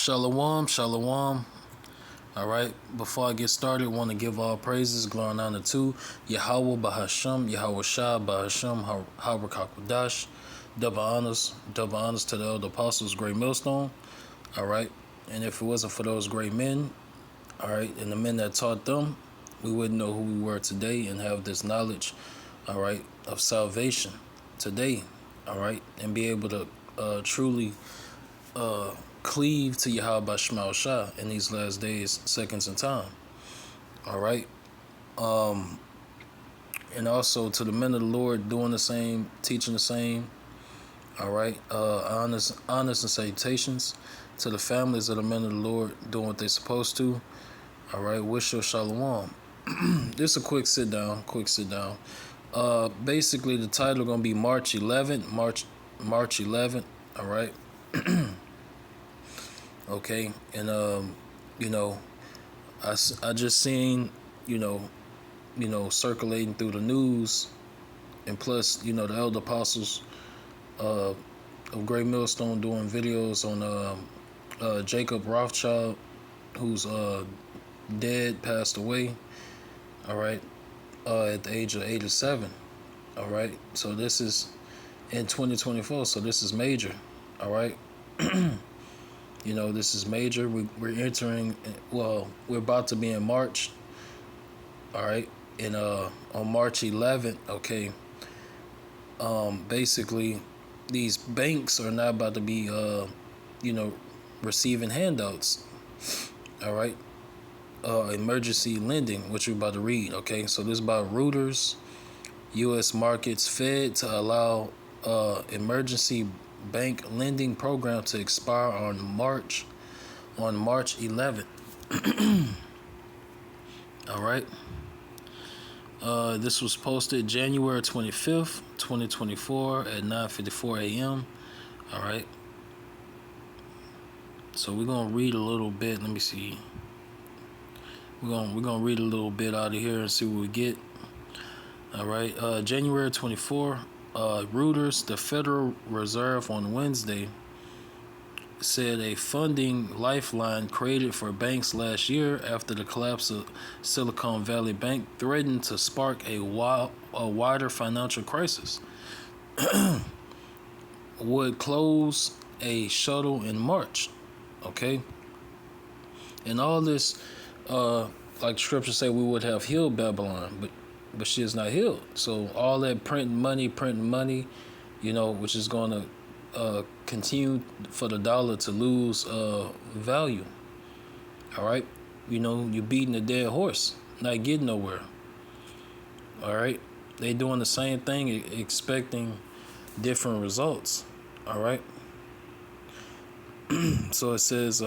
Shalom, shalom. All right, before I get started, I want to give all praises, glory, and honor to Yahweh Bahasham, Yahweh Shah Bahasham, Howard Kakwadash. Double honors to the elder apostles, great millstone. All right, and if it wasn't for those great men, all right, and the men that taught them, we wouldn't know who we were today and have this knowledge, all right, of salvation today, all right, and be able to truly cleave to Yahweh Shema Shah in these last days, seconds, and time. All right. And also to the men of the Lord doing the same, teaching the same. All right. Honors and salutations to the families of the men of the Lord doing what they're supposed to. All right. Wish your shalom. Just a quick sit down. Basically, the title gonna be March 11th. March 11th. All right. Okay, and I just seen circulating through the news, and plus the elder apostles of Great Millstone doing videos on Jacob Rothschild, who's dead, passed away. All right, at the age of 87. All right, so this is in 2024. So this is major. All right. This is major. We're entering, we're about to be in March. All right. And on March 11th, okay, basically, these banks are not about to be, receiving handouts. All right. Emergency lending, which we're about to read. Okay. So this is about Reuters, U.S. markets Fed to allow emergency bank lending program to expire on March 11th. All right. This was posted January 25th, 2024 at 9:54 a.m. All right. So we're gonna read a little bit. Let me see. We're gonna read a little bit out of here and see what we get. All right. January 24th. Reuters, the Federal Reserve on Wednesday said a funding lifeline created for banks last year after the collapse of Silicon Valley Bank threatened to spark a wider financial crisis would close a shuttle in March. Okay. And all this, like scripture say, we would have healed Babylon, but she is not healed. So all that printing money, which is going to continue for the dollar to lose value. All right. You're beating a dead horse, not getting nowhere. All right. They doing the same thing, expecting different results. All right. So it says,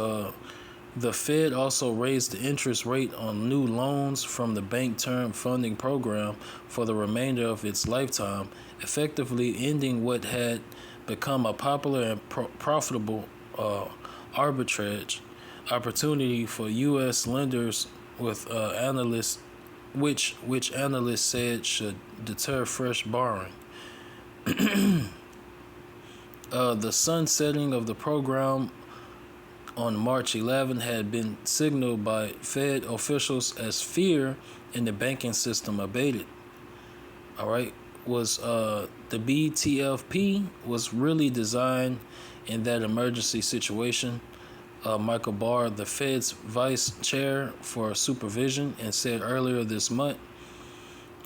the Fed also raised the interest rate on new loans from the Bank Term Funding Program for the remainder of its lifetime, effectively ending what had become a popular and profitable arbitrage opportunity for U.S. lenders, with which analysts said should deter fresh borrowing. The sunsetting of the program on March 11 had been signaled by Fed officials as fear in the banking system abated. All right, the BTFP was really designed in that emergency situation. Michael Barr, the Fed's vice chair for supervision, and said earlier this month,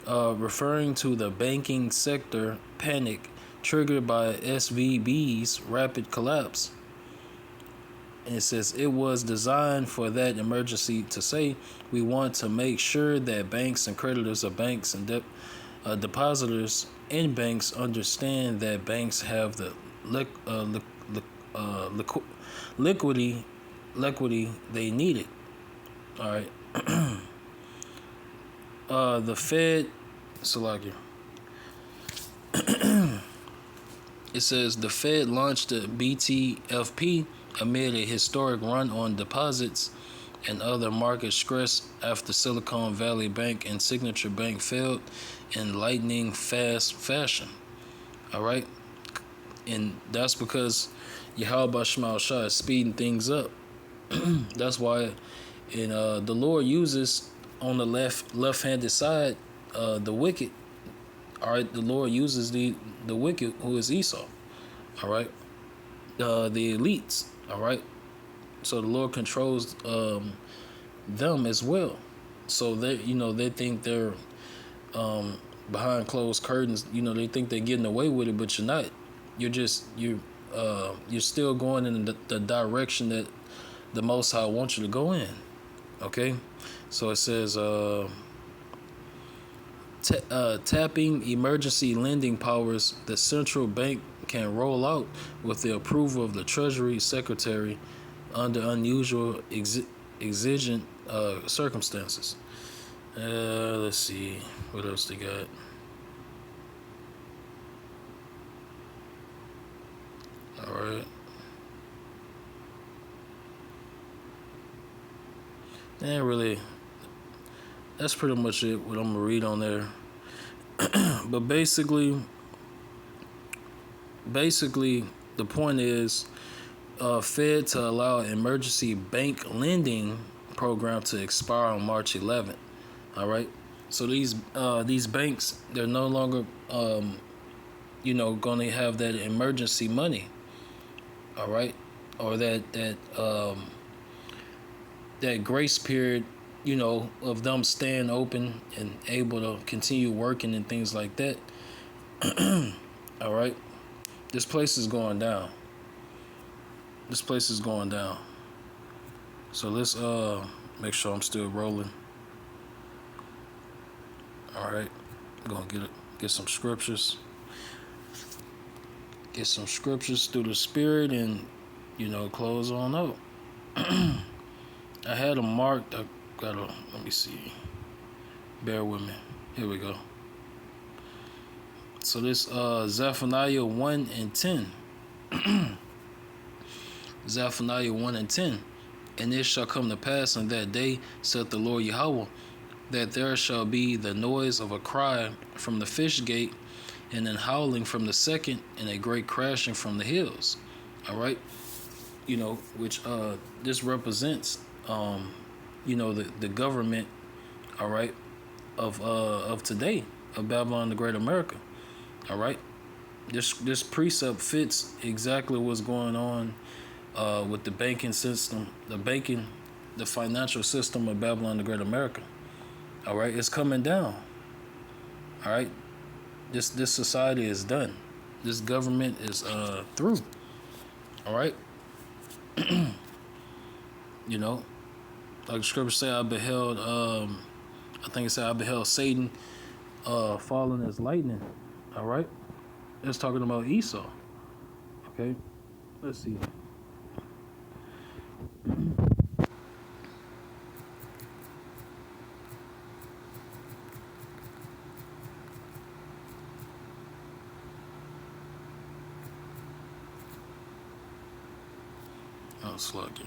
referring to the banking sector panic triggered by SVB's rapid collapse. And it says it was designed for that emergency to say, we want to make sure that banks and creditors of banks and depositors in banks understand that banks have the liquidity they needed. All right. The Fed, Salakia. It says the Fed launched the BTFP amid a historic run on deposits and other market stress after Silicon Valley Bank and Signature Bank failed in lightning fast fashion. All right. And that's because Yahweh Shema Shah is speeding things up. That's why, and the Lord uses on the left-handed side the wicked. All right, the Lord uses the wicked, who is Esau. All right, the elites. All right, so the Lord controls them as well. So they think they're behind closed curtains. They think they're getting away with it, but you're not. You're still going in the direction that the Most High wants you to go in. Okay, so it says tapping emergency lending powers the central bank can roll out with the approval of the Treasury Secretary under unusual exigent circumstances. Let's see what else they got. All right. And really, that's pretty much it. What I'm gonna read on there. But basically, the point is, Fed to allow emergency bank lending program to expire on March 11th. All right. So these banks, they're no longer going to have that emergency money. All right, or that grace period, of them staying open and able to continue working and things like that. All right, this place is going down. So let's make sure I'm still rolling. All right, I'm gonna get some scriptures. Get some scriptures through the spirit and close on up. I had them marked. Let me see. Bear with me. Here we go. So this Zephaniah 1 and 10. Zephaniah 1 and 10. And it shall come to pass in that day, saith the Lord Yahweh, that there shall be the noise of a cry from the fish gate, and an howling from the second, and a great crashing from the hills. All right, which this represents, the government. All right, of today, of Babylon the Great America. All right, this precept fits exactly what's going on with the banking system, the financial system of Babylon the Great America. All right, it's coming down. All right. This society is done. This government is through. All right. Like the scripture say, I beheld. I think it said I beheld Satan falling as lightning. All right. It's talking about Esau. Okay. Let's see. Oh, sluggy.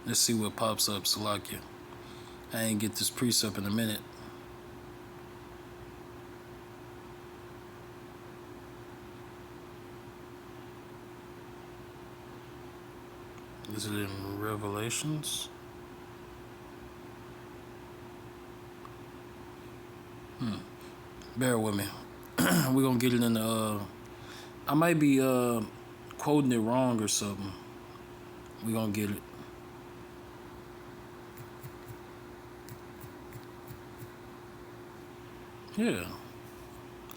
Let's see what pops up, Salakia. I ain't get this precept in a minute. Is it in Revelations? Bear with me. We're gonna get it in the I might be quoting it wrong or something. We're gonna get it. Yeah.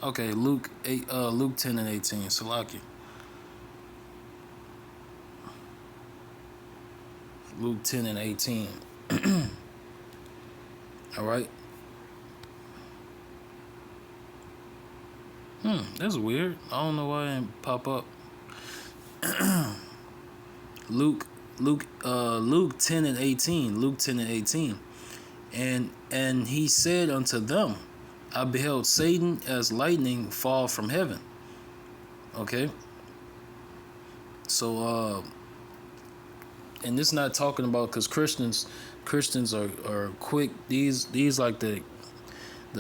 Okay, Luke 10 and 18. Salaki. Luke 10 and 18. All right. That's weird. I don't know why it didn't pop up. Luke 10 and 18. Luke 10 and 18. And he said unto them, I beheld Satan as lightning fall from heaven. Okay. So and this not talking about, because Christians are quick. These like the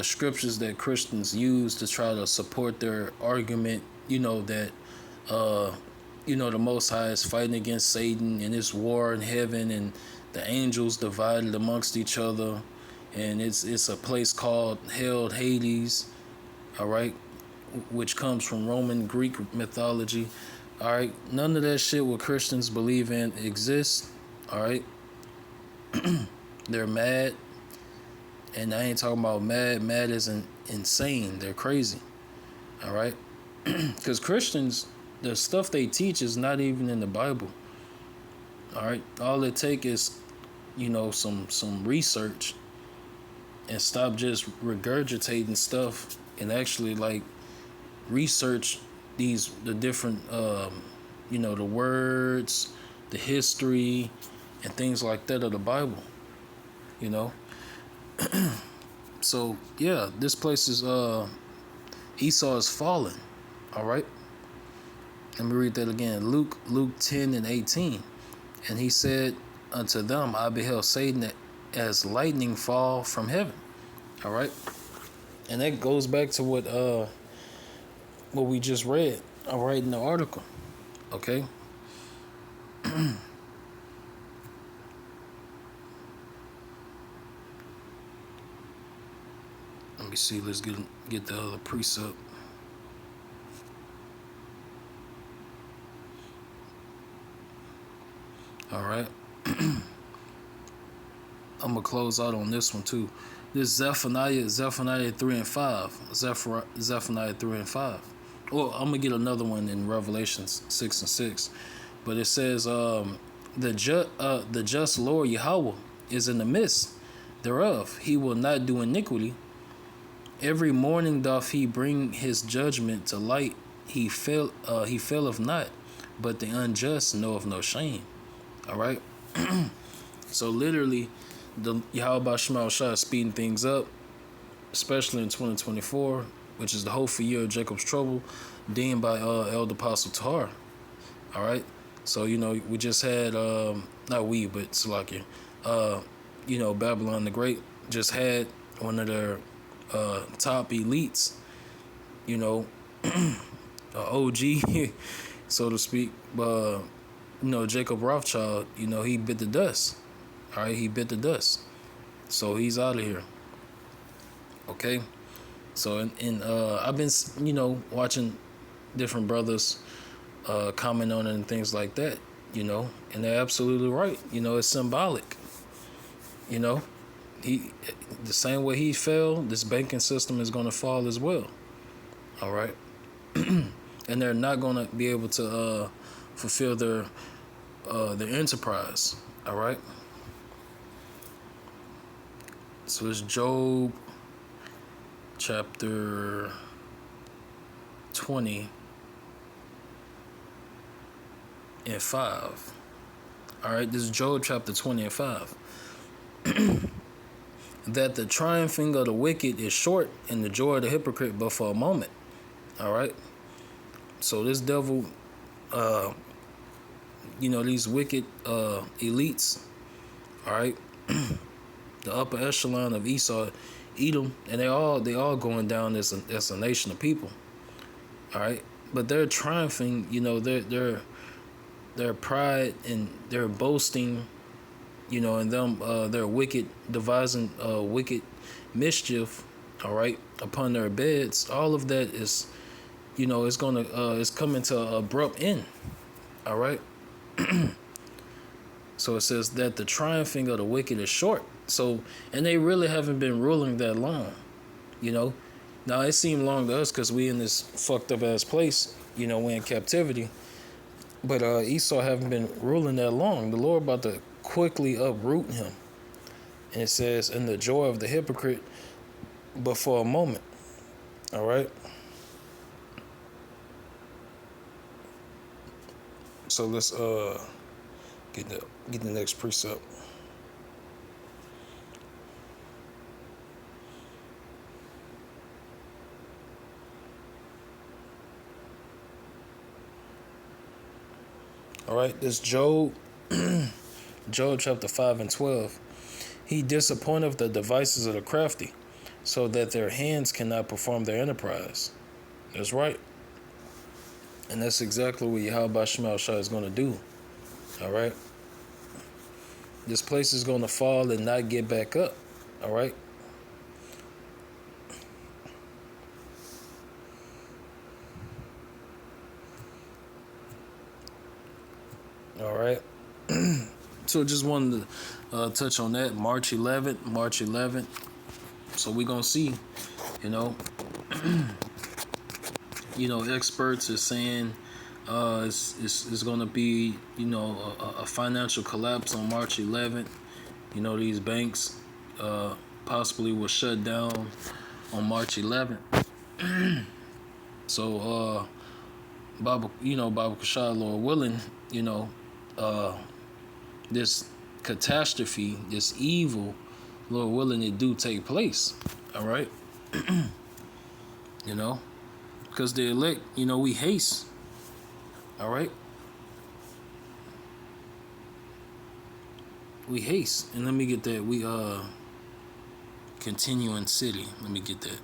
scriptures that Christians use to try to support their argument, that the Most High is fighting against Satan and it's war in heaven and the angels divided amongst each other, and it's a place called hell, Hades, all right, which comes from Roman Greek mythology. All right, none of that shit what Christians believe in exists. All right, they're mad, and I ain't talking about mad. Mad isn't insane. They're crazy. All right, because Christians, the stuff they teach is not even in the Bible. All right, all it take is, some research, and stop just regurgitating stuff and actually like research the different the words, the history, and things like that of the Bible. So yeah, this place is Esau is fallen. All right, let me read that again. Luke 10:18, and he said unto them, I beheld Satan as lightning fall from heaven. All right, and that goes back to what we just read. All right, in the article. Okay. Let me see. Let's get the other precept. All right. I'm gonna close out on this one too. This Zephaniah 3:5. Zephaniah 3:5. Well, I'm gonna get another one in Revelations 6:6. But it says, the just Lord Yahweh is in the midst thereof. He will not do iniquity. Every morning doth he bring his judgment to light. He faileth not, but the unjust knoweth no shame. All right. So literally, the Yahweh Shema Shah is speeding things up, especially in 2024, which is the hopeful year of Jacob's trouble, deemed by Elder Apostle Tahar. All right. So, we just had, not we, but Salakia, Babylon the Great just had one of their top elites, OG, so to speak. Jacob Rothschild, he bit the dust. All right, he bit the dust. So he's out of here. Okay. So, and I've been, watching different brothers comment on it and things like that, and they're absolutely right. It's symbolic. He, the same way he fell, this banking system is going to fall as well. All right. And they're not going to be able to fulfill their enterprise. All right. So it's Job chapter 20 and 5. All right, this is Job chapter 20 and 5. That the triumphing of the wicked is short, and the joy of the hypocrite but for a moment. All right. So this devil, these wicked elites, all right, the upper echelon of Esau, Edom, and they all going down as a nation of people. All right, but they're triumphing. Their pride and their boasting, and them their wicked devising wicked mischief. All right, upon their beds. All of that is, it's coming to an abrupt end. All right. So it says that the triumphing of the wicked is short. So, and they really haven't been ruling that long, Now it seemed long to us because we in this fucked up ass place, we in captivity. But Esau haven't been ruling that long. The Lord about to quickly uproot him. And it says, in the joy of the hypocrite, but for a moment. All right. So let's get the next precept. All right, this Job, Job chapter 5 and 12. He disappointeth the devices of the crafty, so that their hands cannot perform their enterprise. That's right. And that's exactly what Yahweh Shema Shah is going to do. All right. This place is going to fall and not get back up. All right. All right. So just wanted to touch on that. March 11th. So we're going to see, you know, experts are saying it's going to be, a financial collapse on March 11th. These banks possibly will shut down on March 11th. So, Baba Kashah, Lord willing, this catastrophe, this evil, Lord willing, it do take place. All right. Because the elect, we haste. All right. We haste. And let me get that. We continuing city. Let me get that.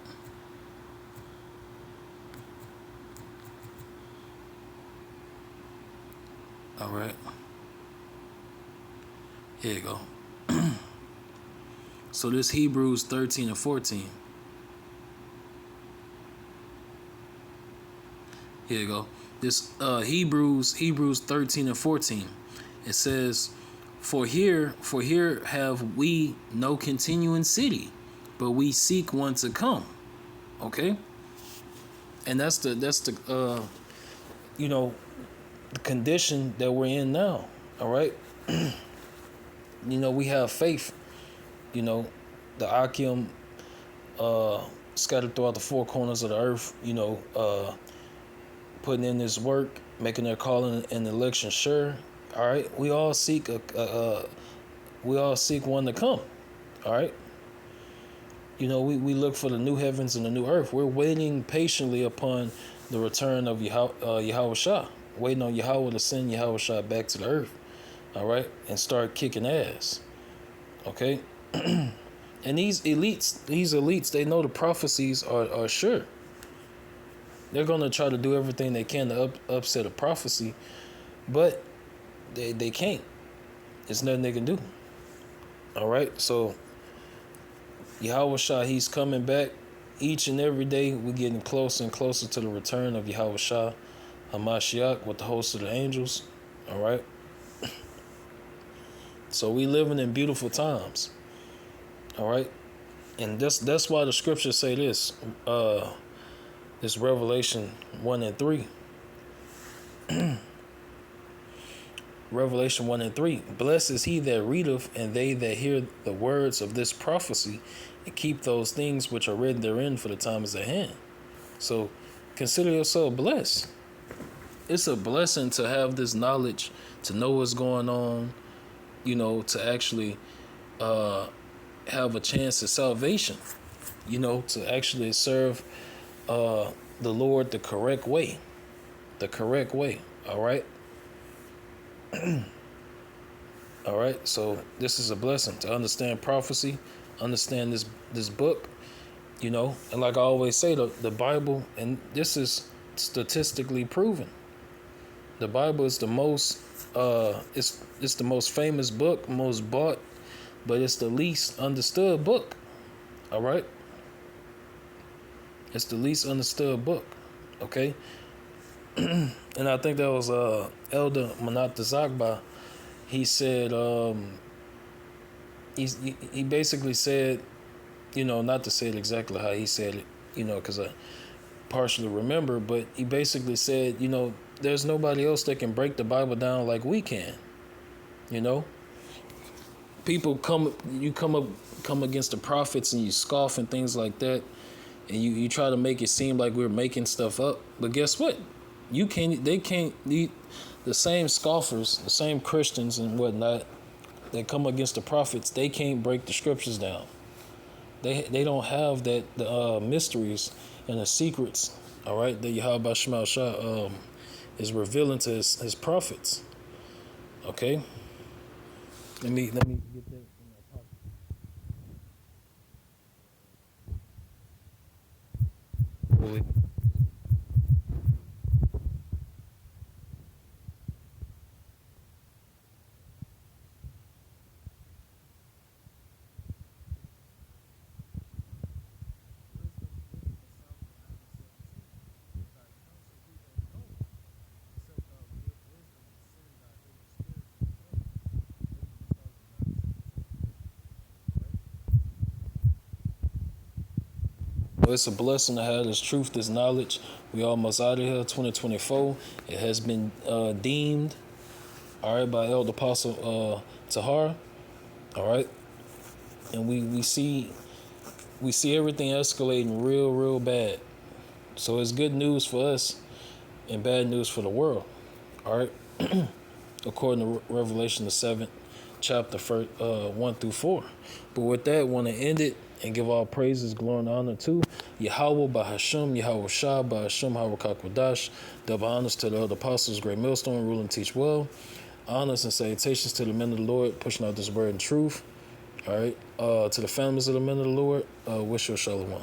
All right. Here you go. So this Hebrews 13 and 14. Here you go. This Hebrews 13 and 14. It says, For here have we no continuing city, but we seek one to come. Okay? And that's the the condition that we're in now. All right? We have faith. The Akim scattered throughout the four corners of the earth, putting in this work, making their calling and election sure. All right, we all seek one to come. All right, we look for the new heavens and the new earth. We're waiting patiently upon the return of Yahweh Shah, waiting on Yahweh to send Yahweh Shah back to the earth. All right, and start kicking ass. Okay. And these elites, they know the prophecies are sure. They're going to try to do everything they can to upset a prophecy, but they can't. There's nothing they can do. All right, so Yahweh Shah, he's coming back. Each and every day, we're getting closer and closer to the return of Yahweh Shah, Hamashiach, with the host of the angels. All right. So we living in beautiful times. All right. And that's why the scriptures say this. This Revelation 1 and 3. Revelation 1 and 3. Blessed is he that readeth, and they that hear the words of this prophecy, and keep those things which are written therein, for the time is at hand. So consider yourself blessed. It's a blessing to have this knowledge, to know what's going on, to actually have a chance at salvation, to actually serve the Lord the correct way. All right. All right. So this is a blessing to understand prophecy, understand this book, and like I always say, the Bible, and this is statistically proven. The Bible is the most it's the most famous book, most bought, but it's the least understood book. All right? It's the least understood book. Okay? And I think that was Elder Manat Zagba. He said he basically said, not to say it exactly how he said it, because I partially remember, but he basically said, there's nobody else that can break the Bible down like we can. People come against the prophets and you scoff and things like that, and you try to make it seem like we're making stuff up. But guess what? The same scoffers, the same Christians and whatnot that come against the prophets, they can't break the scriptures down. They don't have the mysteries and the secrets, all right, that Yahweh Shema Shah is revealing to his prophets. Okay. Let me get that in my pocket. Wait. Well, it's a blessing to have this truth, this knowledge. We almost out of here, 2024. It has been deemed, all right, by Elder Apostle Tahar, all right, and we see everything escalating real bad. So it's good news for us and bad news for the world, all right. According to Revelation the 7th chapter, 1 through 4. But with that, I want to end it and give all praises, glory, and honor to Yahweh Bahasham, Yahweh Shah Bahasham, Yahweh Kakwadash. Double honors to the other apostles, great millstone, rule and teach well. Honors and salutations to the men of the Lord, pushing out this word and truth. All right. To the families of the men of the Lord, wish you a shalom.